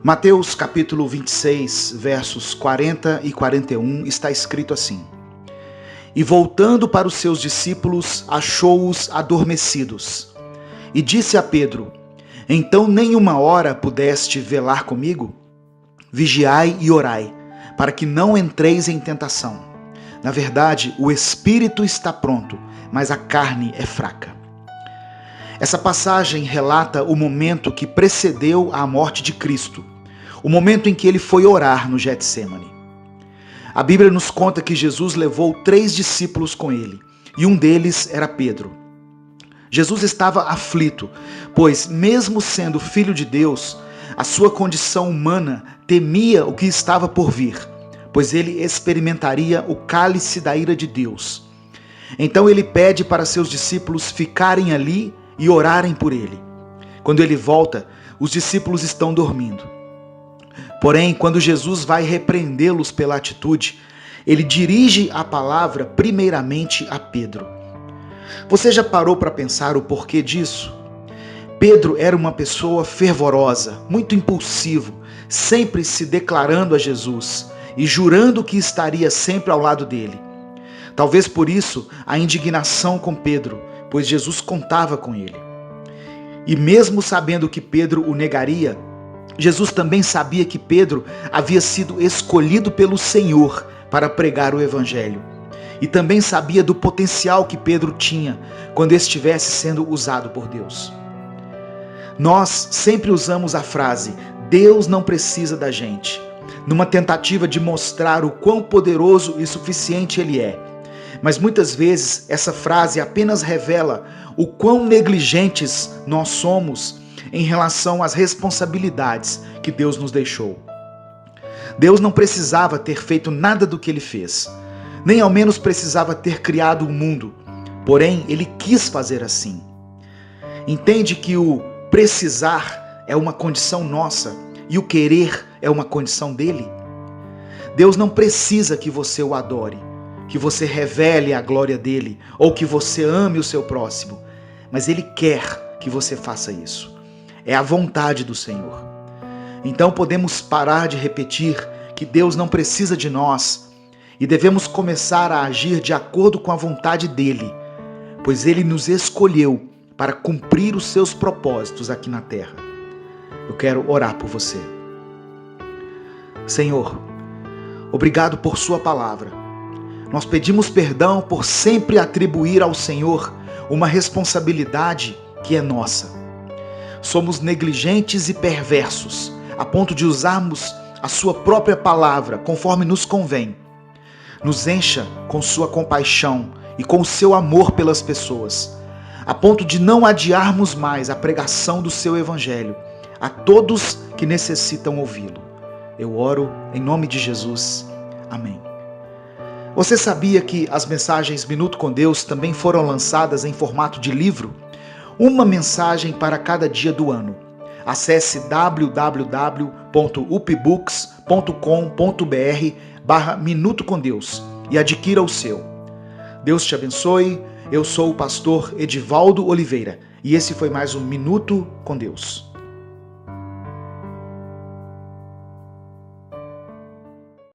Mateus capítulo 26, versos 40 e 41, está escrito assim: E voltando para os seus discípulos, achou-os adormecidos. E disse a Pedro: Então nem uma hora pudeste velar comigo? Vigiai e orai, para que não entreis em tentação. Na verdade, o espírito está pronto, mas a carne é fraca. Essa passagem relata o momento que precedeu a morte de Cristo, o momento em que ele foi orar no Getsêmani. A Bíblia nos conta que Jesus levou 3 discípulos com ele, e um deles era Pedro. Jesus estava aflito, pois, mesmo sendo filho de Deus, a sua condição humana temia o que estava por vir, pois ele experimentaria o cálice da ira de Deus. Então ele pede para seus discípulos ficarem ali e orarem por ele. Quando ele volta, os discípulos estão dormindo. Porém, quando Jesus vai repreendê-los pela atitude, ele dirige a palavra primeiramente a Pedro. Você já parou para pensar o porquê disso? Pedro era uma pessoa fervorosa, muito impulsivo, sempre se declarando a Jesus e jurando que estaria sempre ao lado dele. Talvez por isso a indignação com Pedro, pois Jesus contava com ele. E mesmo sabendo que Pedro o negaria, Jesus também sabia que Pedro havia sido escolhido pelo Senhor para pregar o Evangelho. E também sabia do potencial que Pedro tinha quando estivesse sendo usado por Deus. Nós sempre usamos a frase, Deus não precisa da gente, numa tentativa de mostrar o quão poderoso e suficiente Ele é. Mas muitas vezes essa frase apenas revela o quão negligentes nós somos em relação às responsabilidades que Deus nos deixou. Deus não precisava ter feito nada do que Ele fez, nem ao menos precisava ter criado o mundo, porém Ele quis fazer assim. Entende que o precisar é uma condição nossa e o querer é uma condição dele? Deus não precisa que você o adore, que você revele a glória dele ou que você ame o seu próximo, mas Ele quer que você faça isso. É a vontade do Senhor. Então podemos parar de repetir que Deus não precisa de nós e devemos começar a agir de acordo com a vontade dele, pois Ele nos escolheu para cumprir os seus propósitos aqui na terra. Eu quero orar por você. Senhor, obrigado por sua palavra. Nós pedimos perdão por sempre atribuir ao Senhor uma responsabilidade que é nossa. Somos negligentes e perversos, a ponto de usarmos a sua própria palavra conforme nos convém. Nos encha com sua compaixão e com o seu amor pelas pessoas, a ponto de não adiarmos mais a pregação do seu evangelho a todos que necessitam ouvi-lo. Eu oro em nome de Jesus. Amém. Você sabia que as mensagens Minuto com Deus também foram lançadas em formato de livro? Uma mensagem para cada dia do ano. Acesse www.upbooks.com.br/Minuto com Deus e adquira o seu. Deus te abençoe. Eu sou o pastor Edivaldo Oliveira e esse foi mais um Minuto com Deus.